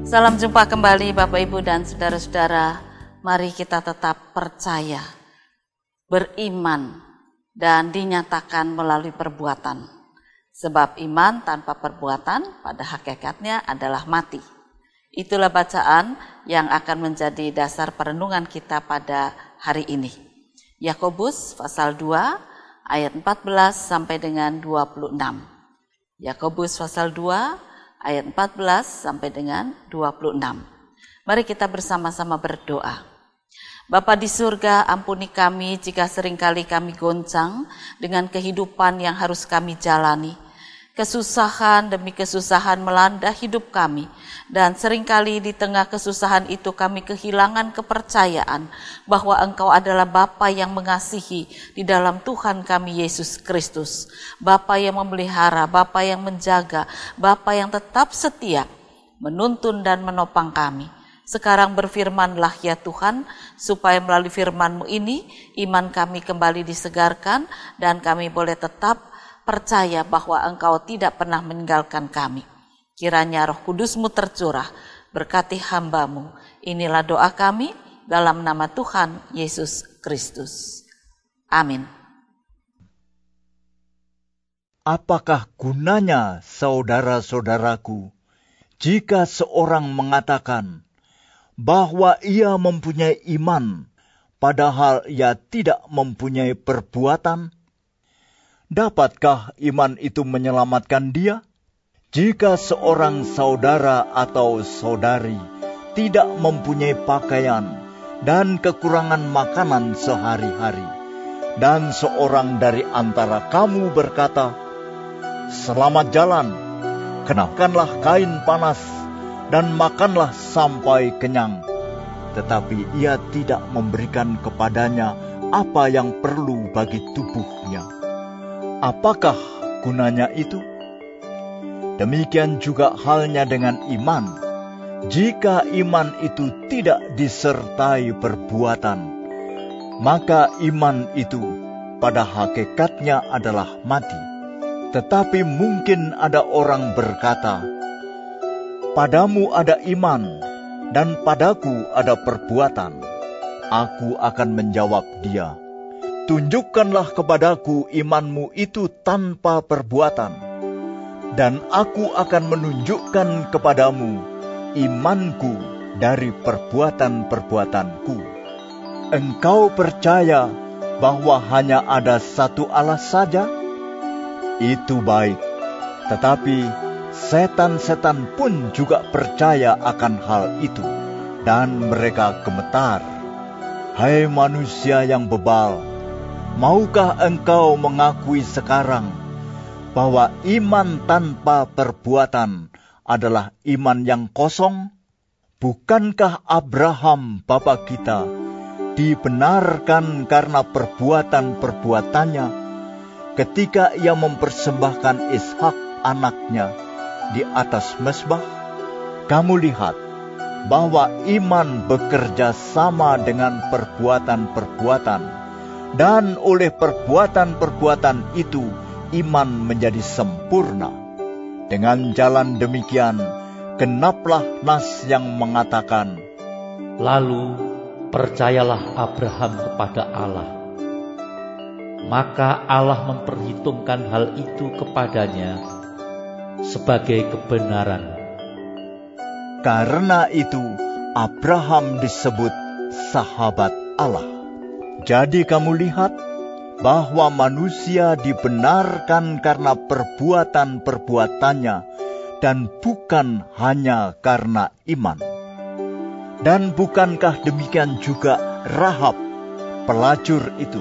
Salam jumpa kembali Bapak Ibu dan saudara-saudara. Mari kita tetap percaya, beriman, dan dinyatakan melalui perbuatan. Sebab iman tanpa perbuatan pada hakikatnya adalah mati. Itulah bacaan yang akan menjadi dasar perenungan kita pada hari ini. Yakobus pasal 2 ayat 14 sampai dengan 26. Yakobus pasal 2 ayat 14 sampai dengan 26. Mari kita bersama-sama berdoa. Bapa di surga, ampuni kami jika seringkali kami goncang dengan kehidupan yang harus kami jalani. Kesusahan demi kesusahan melanda hidup kami, dan seringkali di tengah kesusahan itu kami kehilangan kepercayaan bahwa Engkau adalah Bapa yang mengasihi di dalam Tuhan kami Yesus Kristus. Bapa yang memelihara, Bapa yang menjaga, Bapa yang tetap setia, menuntun dan menopang kami. Sekarang berfirmanlah ya Tuhan, supaya melalui firman-Mu ini iman kami kembali disegarkan dan kami boleh tetap percaya bahwa Engkau tidak pernah meninggalkan kami. Kiranya Roh Kudus-Mu tercurah, berkati hamba-Mu. Inilah doa kami dalam nama Tuhan Yesus Kristus. Amin. Apakah gunanya, saudara-saudaraku, jika seorang mengatakan bahwa ia mempunyai iman, padahal ia tidak mempunyai perbuatan? Dapatkah iman itu menyelamatkan dia? Jika seorang saudara atau saudari tidak mempunyai pakaian dan kekurangan makanan sehari-hari, dan seorang dari antara kamu berkata, "Selamat jalan, kenakanlah kain panas dan makanlah sampai kenyang," tetapi ia tidak memberikan kepadanya apa yang perlu bagi tubuhnya, apakah gunanya itu? Demikian juga halnya dengan iman. Jika iman itu tidak disertai perbuatan, maka iman itu pada hakikatnya adalah mati. Tetapi mungkin ada orang berkata, "Padamu ada iman, dan padaku ada perbuatan." Aku akan menjawab dia, "Tunjukkanlah kepadaku imanmu itu tanpa perbuatan, dan aku akan menunjukkan kepadamu imanku dari perbuatan-perbuatanku." Engkau percaya bahwa hanya ada satu Allah saja? Itu baik, tetapi setan-setan pun juga percaya akan hal itu, dan mereka gemetar. Hai manusia yang bebal, maukah engkau mengakui sekarang bahwa iman tanpa perbuatan adalah iman yang kosong? Bukankah Abraham bapa kita dibenarkan karena perbuatan-perbuatannya ketika ia mempersembahkan Ishak anaknya di atas mezbah? Kamu lihat bahwa iman bekerja sama dengan perbuatan-perbuatan, dan oleh perbuatan-perbuatan itu iman menjadi sempurna. Dengan jalan demikian, genaplah nas yang mengatakan, "Lalu percayalah Abraham kepada Allah, maka Allah memperhitungkan hal itu kepadanya sebagai kebenaran." Karena itu Abraham disebut sahabat Allah. Jadi kamu lihat bahwa manusia dibenarkan karena perbuatan-perbuatannya dan bukan hanya karena iman. Dan bukankah demikian juga Rahab, pelacur itu,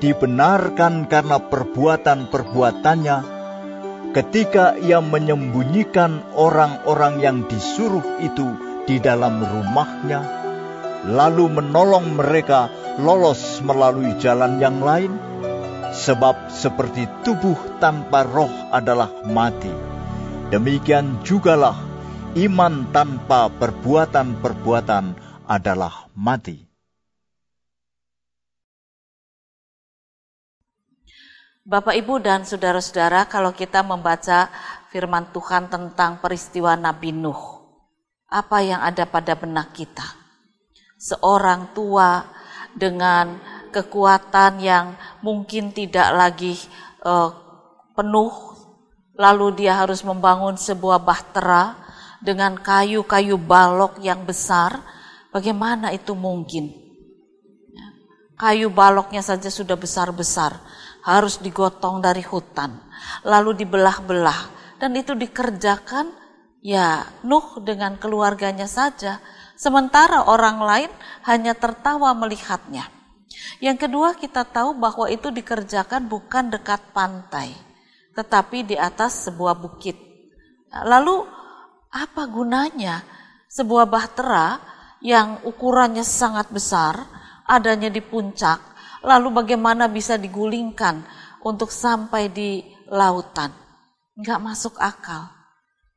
dibenarkan karena perbuatan-perbuatannya ketika ia menyembunyikan orang-orang yang disuruh itu di dalam rumahnya, lalu menolong mereka lolos melalui jalan yang lain? Sebab seperti tubuh tanpa roh adalah mati, demikian jugalah iman tanpa perbuatan-perbuatan adalah mati. Bapak, Ibu, dan saudara-saudara, kalau kita membaca firman Tuhan tentang peristiwa Nabi Nuh, apa yang ada pada benak kita. Seorang tua dengan kekuatan yang mungkin tidak lagi penuh, lalu dia harus membangun sebuah bahtera dengan kayu-kayu balok yang besar. Bagaimana itu mungkin? Kayu baloknya saja sudah besar-besar, harus digotong dari hutan, lalu dibelah-belah, dan itu dikerjakan ya Nuh dengan keluarganya saja, sementara orang lain hanya tertawa melihatnya. Yang kedua, kita tahu bahwa itu dikerjakan bukan dekat pantai, tetapi di atas sebuah bukit. Lalu apa gunanya sebuah bahtera yang ukurannya sangat besar, adanya di puncak, lalu bagaimana bisa digulingkan untuk sampai di lautan? Enggak masuk akal.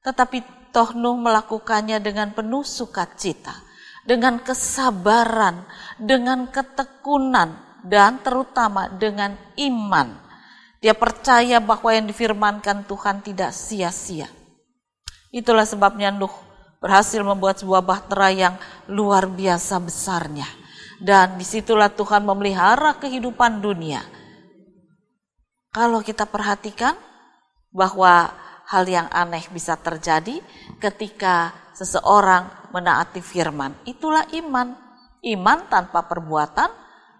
Tetapi toh Nuh melakukannya dengan penuh sukacita, dengan kesabaran, dengan ketekunan, dan terutama dengan iman. Dia percaya bahwa yang difirmankan Tuhan tidak sia-sia. Itulah sebabnya Nuh berhasil membuat sebuah bahtera yang luar biasa besarnya. Dan disitulah Tuhan memelihara kehidupan dunia. Kalau kita perhatikan bahwa hal yang aneh bisa terjadi ketika seseorang menaati firman. Itulah iman. Iman tanpa perbuatan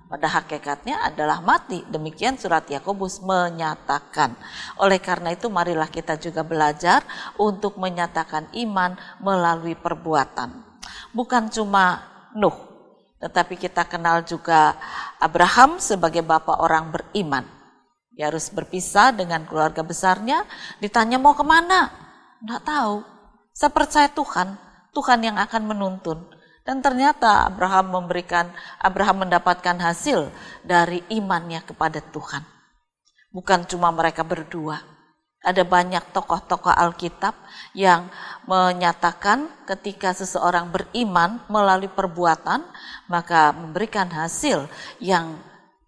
pada hakikatnya adalah mati. Demikian surat Yakobus menyatakan. Oleh karena itu marilah kita juga belajar untuk menyatakan iman melalui perbuatan. Bukan cuma Nuh, tetapi kita kenal juga Abraham sebagai bapak orang beriman. Dia harus berpisah dengan keluarga besarnya, ditanya mau kemana? Nggak tahu. Saya percaya Tuhan yang akan menuntun. Dan ternyata Abraham mendapatkan hasil dari imannya kepada Tuhan. Bukan cuma mereka berdua. Ada banyak tokoh-tokoh Alkitab yang menyatakan ketika seseorang beriman melalui perbuatan, maka memberikan hasil yang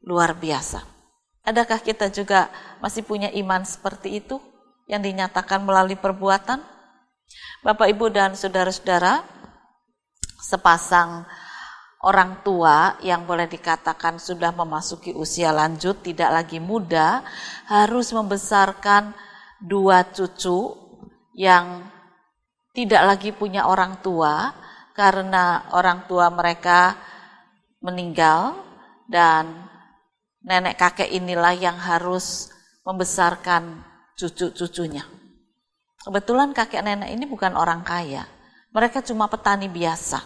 luar biasa. Adakah kita juga masih punya iman seperti itu yang dinyatakan melalui perbuatan? Bapak, Ibu, dan saudara-saudara, sepasang orang tua yang boleh dikatakan sudah memasuki usia lanjut, tidak lagi muda, harus membesarkan 2 cucu yang tidak lagi punya orang tua karena orang tua mereka meninggal, dan nenek kakek inilah yang harus membesarkan cucu-cucunya. Kebetulan kakek nenek ini bukan orang kaya, mereka cuma petani biasa.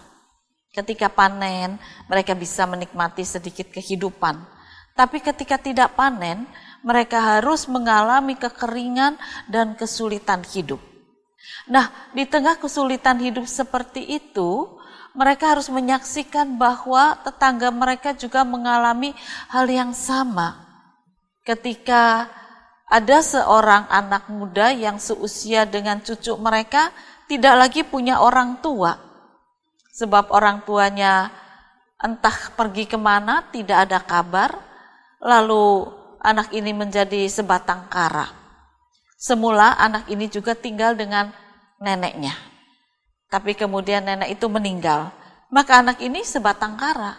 Ketika panen, mereka bisa menikmati sedikit kehidupan. Tapi ketika tidak panen, mereka harus mengalami kekeringan dan kesulitan hidup. Nah, di tengah kesulitan hidup seperti itu, mereka harus menyaksikan bahwa tetangga mereka juga mengalami hal yang sama. Ketika ada seorang anak muda yang seusia dengan cucu mereka, tidak lagi punya orang tua. Sebab orang tuanya entah pergi kemana, tidak ada kabar. Lalu anak ini menjadi sebatang kara. Semula anak ini juga tinggal dengan neneknya. Tapi kemudian nenek itu meninggal. Maka anak ini sebatang kara.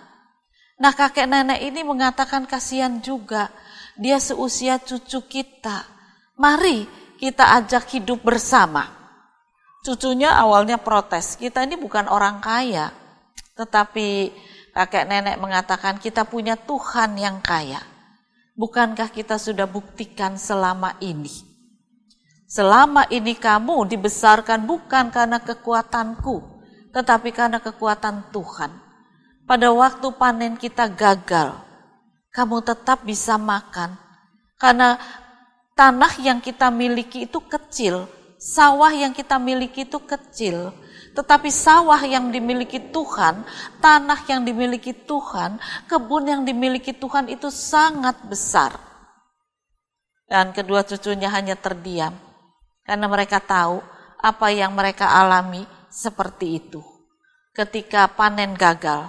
Nah, kakek nenek ini mengatakan kasihan juga. Dia seusia cucu kita. Mari kita ajak hidup bersama. Cucunya awalnya protes. Kita ini bukan orang kaya. Tetapi kakek nenek mengatakan kita punya Tuhan yang kaya. Bukankah kita sudah buktikan selama ini? Selama ini kamu dibesarkan bukan karena kekuatanku, tetapi karena kekuatan Tuhan. Pada waktu panen kita gagal, kamu tetap bisa makan. Karena tanah yang kita miliki itu kecil, sawah yang kita miliki itu kecil. Tetapi sawah yang dimiliki Tuhan, tanah yang dimiliki Tuhan, kebun yang dimiliki Tuhan itu sangat besar. Dan kedua cucunya hanya terdiam. Karena mereka tahu apa yang mereka alami seperti itu. Ketika panen gagal,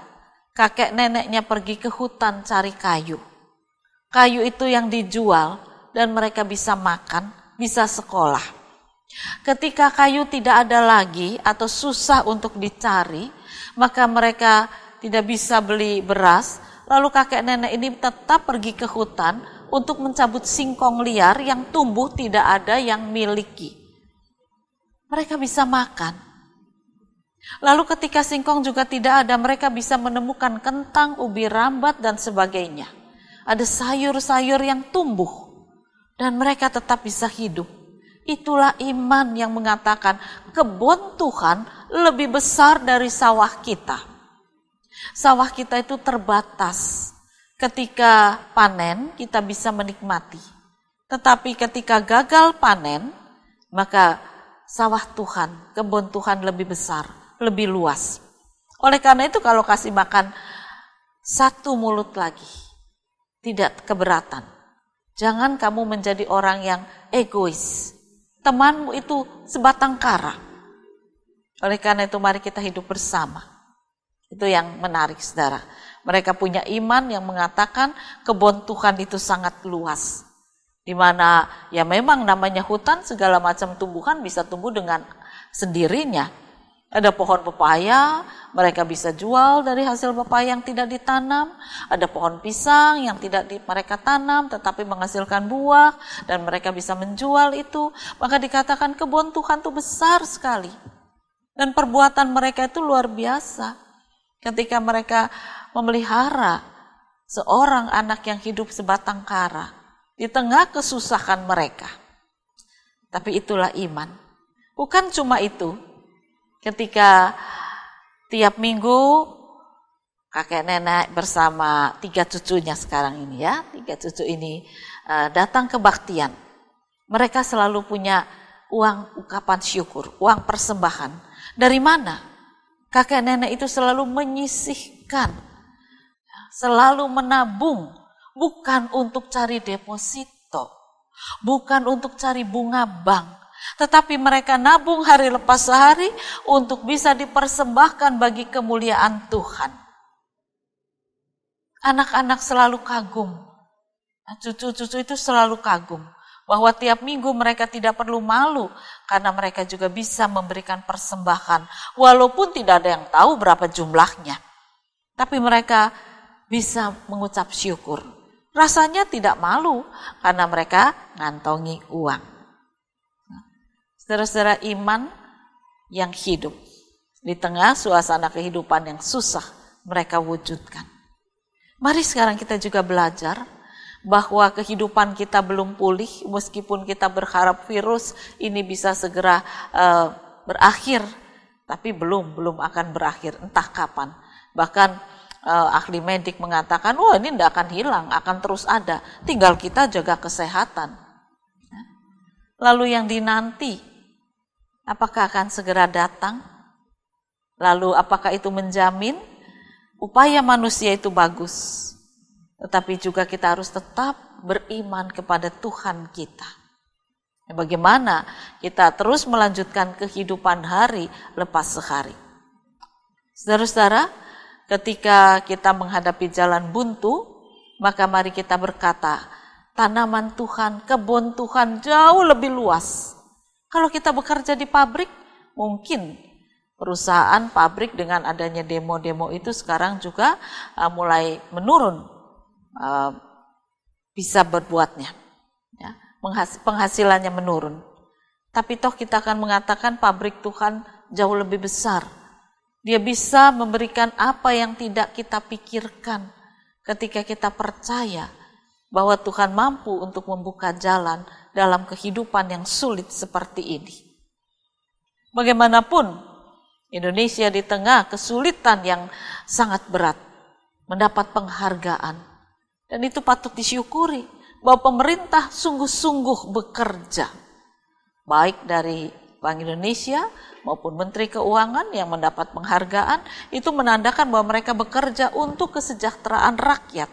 kakek neneknya pergi ke hutan cari kayu. Kayu itu yang dijual dan mereka bisa makan, bisa sekolah. Ketika kayu tidak ada lagi atau susah untuk dicari, maka mereka tidak bisa beli beras. Lalu kakek nenek ini tetap pergi ke hutan untuk mencabut singkong liar yang tumbuh tidak ada yang miliki. Mereka bisa makan. Lalu ketika singkong juga tidak ada, mereka bisa menemukan kentang, ubi rambat, dan sebagainya. Ada sayur-sayur yang tumbuh dan mereka tetap bisa hidup. Itulah iman yang mengatakan kebun Tuhan lebih besar dari sawah kita. Sawah kita itu terbatas. Ketika panen kita bisa menikmati. Tetapi ketika gagal panen, maka sawah Tuhan, kebun Tuhan lebih besar, lebih luas. Oleh karena itu kalau kasih makan satu mulut lagi, tidak keberatan. Jangan kamu menjadi orang yang egois. Temanmu itu sebatang kara. Oleh karena itu mari kita hidup bersama. Itu yang menarik, saudara. Mereka punya iman yang mengatakan kebun Tuhan itu sangat luas. Di mana ya memang namanya hutan, segala macam tumbuhan bisa tumbuh dengan sendirinya. Ada pohon pepaya, mereka bisa jual dari hasil pepaya yang tidak ditanam. Ada pohon pisang yang tidak mereka tanam tetapi menghasilkan buah dan mereka bisa menjual itu. Maka dikatakan kebun Tuhan itu besar sekali. Dan perbuatan mereka itu luar biasa. Ketika mereka memelihara seorang anak yang hidup sebatang kara di tengah kesusahan mereka. Tapi itulah iman. Bukan cuma itu. Ketika tiap minggu kakek nenek bersama 3 cucunya sekarang ini ya, 3 cucu ini datang ke baktian. Mereka selalu punya uang ungkapan syukur, uang persembahan. Dari mana? Kakek nenek itu selalu menyisihkan, selalu menabung, bukan untuk cari deposito, bukan untuk cari bunga bank. Tetapi mereka nabung hari lepas hari untuk bisa dipersembahkan bagi kemuliaan Tuhan. Anak-anak selalu kagum. Cucu-cucu itu selalu kagum. Bahwa tiap minggu mereka tidak perlu malu. Karena mereka juga bisa memberikan persembahan. Walaupun tidak ada yang tahu berapa jumlahnya. Tapi mereka bisa mengucap syukur. Rasanya tidak malu karena mereka ngantongi uang. Saudara-saudara, iman yang hidup di tengah suasana kehidupan yang susah mereka wujudkan. Mari sekarang kita juga belajar bahwa kehidupan kita belum pulih meskipun kita berharap virus ini bisa segera berakhir, tapi belum akan berakhir, entah kapan. Bahkan ahli medik mengatakan, wah ini tidak akan hilang, akan terus ada, tinggal kita jaga kesehatan. Lalu yang dinanti, apakah akan segera datang? Lalu apakah itu menjamin upaya manusia itu bagus? Tetapi juga kita harus tetap beriman kepada Tuhan kita. Bagaimana kita terus melanjutkan kehidupan hari lepas sehari. Saudara-saudara, ketika kita menghadapi jalan buntu, maka mari kita berkata, tanaman Tuhan, kebun Tuhan jauh lebih luas. Kalau kita bekerja di pabrik, mungkin perusahaan pabrik dengan adanya demo-demo itu sekarang juga mulai menurun bisa berbuatnya, ya, penghasilannya menurun. Tapi toh kita akan mengatakan pabrik Tuhan jauh lebih besar. Dia bisa memberikan apa yang tidak kita pikirkan ketika kita percaya bahwa Tuhan mampu untuk membuka jalan dalam kehidupan yang sulit seperti ini. Bagaimanapun, Indonesia di tengah kesulitan yang sangat berat mendapat penghargaan. Dan itu patut disyukuri bahwa pemerintah sungguh-sungguh bekerja. Baik dari Bank Indonesia maupun Menteri Keuangan yang mendapat penghargaan, itu menandakan bahwa mereka bekerja untuk kesejahteraan rakyat.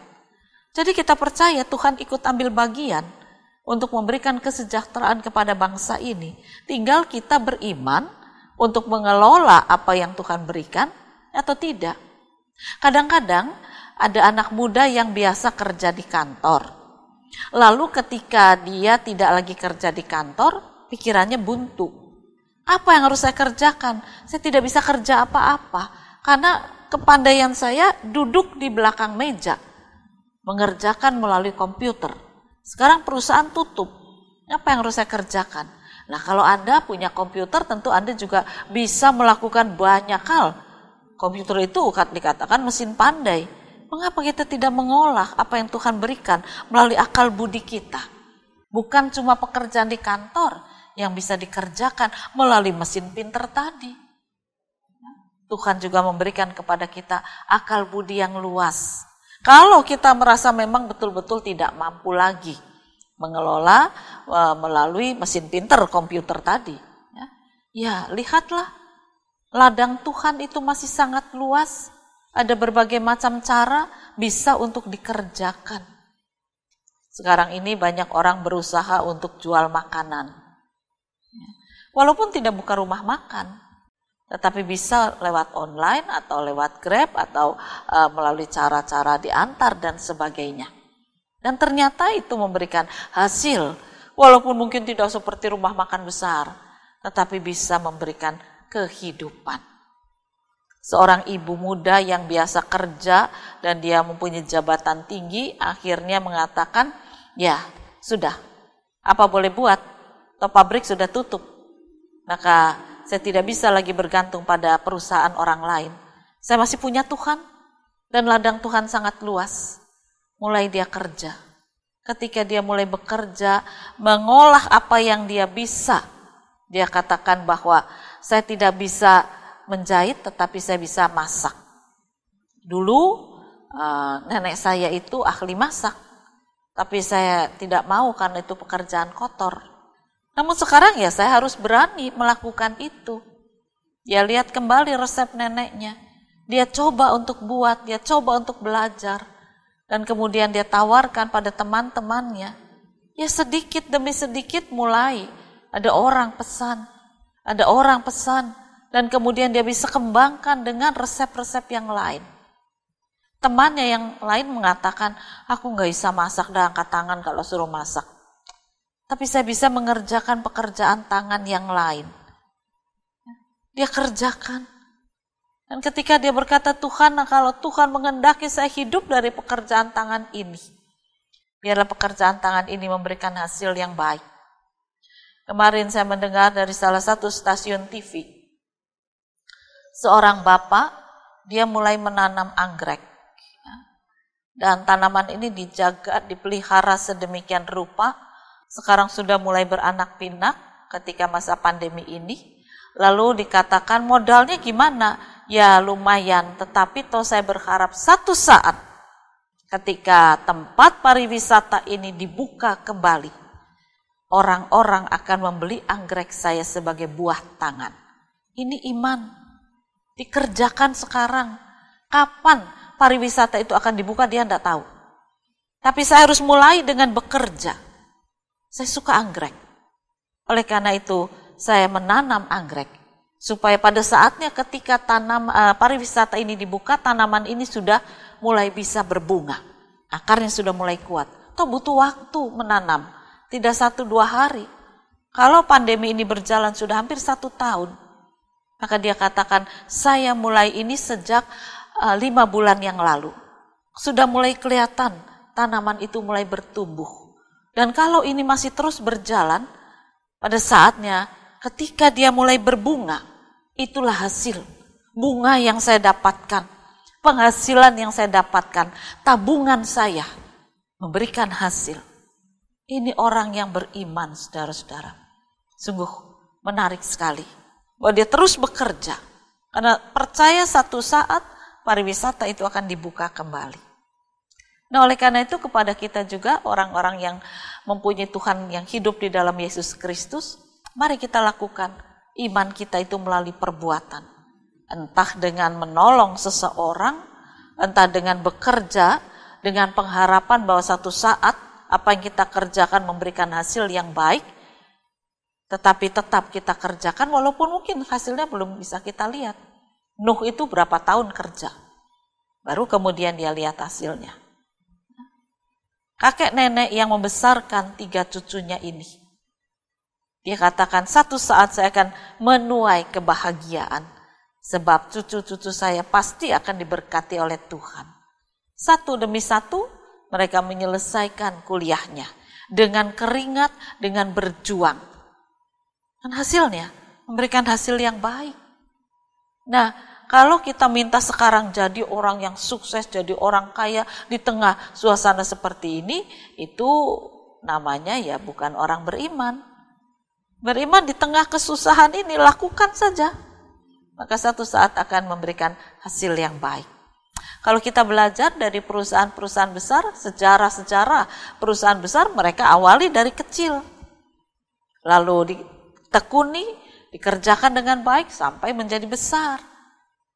Jadi kita percaya Tuhan ikut ambil bagian untuk memberikan kesejahteraan kepada bangsa ini. Tinggal kita beriman untuk mengelola apa yang Tuhan berikan atau tidak. Kadang-kadang ada anak muda yang biasa kerja di kantor. Lalu ketika dia tidak lagi kerja di kantor, pikirannya buntu. Apa yang harus saya kerjakan? Saya tidak bisa kerja apa-apa karena kepandaian saya duduk di belakang meja, mengerjakan melalui komputer. Sekarang perusahaan tutup. Apa yang harus saya kerjakan? Nah, kalau Anda punya komputer, tentu Anda juga bisa melakukan banyak hal. Komputer itu dikatakan mesin pandai. Mengapa kita tidak mengolah apa yang Tuhan berikan melalui akal budi kita? Bukan cuma pekerjaan di kantor yang bisa dikerjakan melalui mesin pinter tadi. Tuhan juga memberikan kepada kita akal budi yang luas. Kalau kita merasa memang betul-betul tidak mampu lagi mengelola melalui mesin pinter komputer tadi, ya lihatlah, ladang Tuhan itu masih sangat luas. Ada berbagai macam cara bisa untuk dikerjakan. Sekarang ini banyak orang berusaha untuk jual makanan, walaupun tidak buka rumah makan, tetapi bisa lewat online atau lewat Grab atau melalui cara-cara diantar dan sebagainya. Dan ternyata itu memberikan hasil, walaupun mungkin tidak seperti rumah makan besar, tetapi bisa memberikan kehidupan. Seorang ibu muda yang biasa kerja dan dia mempunyai jabatan tinggi, akhirnya mengatakan, ya sudah, apa boleh buat, atau pabrik sudah tutup, maka saya tidak bisa lagi bergantung pada perusahaan orang lain. Saya masih punya Tuhan, dan ladang Tuhan sangat luas. Mulai dia kerja. Ketika dia mulai bekerja, mengolah apa yang dia bisa, dia katakan bahwa saya tidak bisa menjahit, tetapi saya bisa masak. Dulu nenek saya itu ahli masak, tapi saya tidak mau karena itu pekerjaan kotor. Namun sekarang ya saya harus berani melakukan itu. Dia lihat kembali resep neneknya, dia coba untuk buat, dia coba untuk belajar. Dan kemudian dia tawarkan pada teman-temannya. Ya sedikit demi sedikit mulai. Ada orang pesan. Dan kemudian dia bisa kembangkan dengan resep-resep yang lain. Temannya yang lain mengatakan, aku gak bisa masak dan angkat tangan kalau suruh masak. Tapi saya bisa mengerjakan pekerjaan tangan yang lain. Dia kerjakan. Dan ketika dia berkata, Tuhan, nah kalau Tuhan mengendaki saya hidup dari pekerjaan tangan ini, biarlah pekerjaan tangan ini memberikan hasil yang baik. Kemarin saya mendengar dari salah satu stasiun TV, seorang bapak, dia mulai menanam anggrek. Dan tanaman ini dijaga, dipelihara sedemikian rupa, sekarang sudah mulai beranak pinak ketika masa pandemi ini. Lalu dikatakan modalnya gimana? Ya lumayan, tetapi toh saya berharap satu saat ketika tempat pariwisata ini dibuka kembali, orang-orang akan membeli anggrek saya sebagai buah tangan. Ini iman, dikerjakan sekarang. Kapan pariwisata itu akan dibuka dia tidak tahu. Tapi saya harus mulai dengan bekerja. Saya suka anggrek. Oleh karena itu saya menanam anggrek. Supaya pada saatnya ketika pariwisata ini dibuka, tanaman ini sudah mulai bisa berbunga. Akarnya sudah mulai kuat. Toh butuh waktu menanam. Tidak 1-2 hari. Kalau pandemi ini berjalan sudah hampir 1 tahun. Maka dia katakan, saya mulai ini sejak 5 bulan yang lalu. Sudah mulai kelihatan tanaman itu mulai bertumbuh. Dan kalau ini masih terus berjalan, pada saatnya ketika dia mulai berbunga, itulah hasil bunga yang saya dapatkan, penghasilan yang saya dapatkan, tabungan saya memberikan hasil. Ini orang yang beriman, saudara-saudara. Sungguh menarik sekali bahwa dia terus bekerja karena percaya satu saat pariwisata itu akan dibuka kembali. Nah, oleh karena itu kepada kita juga orang-orang yang mempunyai Tuhan yang hidup di dalam Yesus Kristus, mari kita lakukan iman kita itu melalui perbuatan. Entah dengan menolong seseorang, entah dengan bekerja, dengan pengharapan bahwa satu saat apa yang kita kerjakan memberikan hasil yang baik, tetapi tetap kita kerjakan walaupun mungkin hasilnya belum bisa kita lihat. Nuh itu berapa tahun kerja, baru kemudian dia lihat hasilnya. Kakek nenek yang membesarkan 3 cucunya ini, Dia katakan, satu saat saya akan menuai kebahagiaan, sebab cucu-cucu saya pasti akan diberkati oleh Tuhan. Satu demi satu mereka menyelesaikan kuliahnya dengan keringat, dengan berjuang. Dan hasilnya memberikan hasil yang baik. Nah, kalau kita minta sekarang jadi orang yang sukses, jadi orang kaya di tengah suasana seperti ini, itu namanya ya bukan orang beriman. Beriman di tengah kesusahan ini, lakukan saja. Maka satu saat akan memberikan hasil yang baik. Kalau kita belajar dari perusahaan-perusahaan besar, sejarah-sejarah perusahaan besar, mereka awali dari kecil. Lalu ditekuni, dikerjakan dengan baik sampai menjadi besar.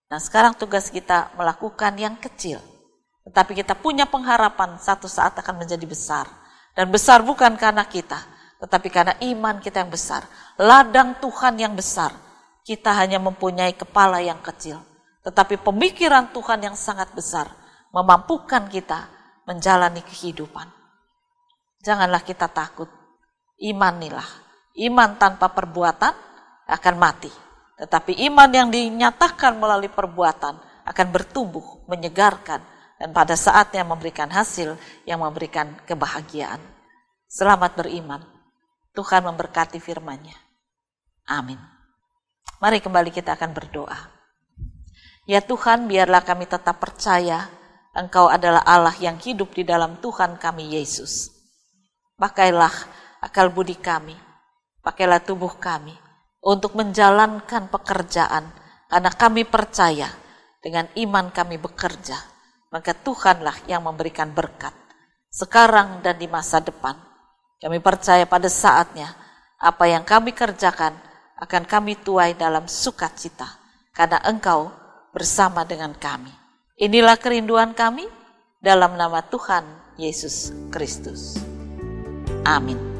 Nah, sekarang tugas kita melakukan yang kecil. Tetapi kita punya pengharapan satu saat akan menjadi besar. Dan besar bukan karena kita, tetapi karena iman kita yang besar, ladang Tuhan yang besar. Kita hanya mempunyai kepala yang kecil, tetapi pemikiran Tuhan yang sangat besar memampukan kita menjalani kehidupan. Janganlah kita takut, imanilah. Iman tanpa perbuatan akan mati, tetapi iman yang dinyatakan melalui perbuatan akan bertumbuh, menyegarkan, dan pada saatnya memberikan hasil yang memberikan kebahagiaan. Selamat beriman. Tuhan memberkati firman-Nya. Amin. Mari kembali kita akan berdoa. Ya Tuhan, biarlah kami tetap percaya Engkau adalah Allah yang hidup di dalam Tuhan kami Yesus. Pakailah akal budi kami, pakailah tubuh kami untuk menjalankan pekerjaan, karena kami percaya dengan iman kami bekerja, maka Tuhanlah yang memberikan berkat sekarang dan di masa depan. Kami percaya pada saatnya apa yang kami kerjakan akan kami tuai dalam sukacita, karena Engkau bersama dengan kami. Inilah kerinduan kami dalam nama Tuhan Yesus Kristus. Amin.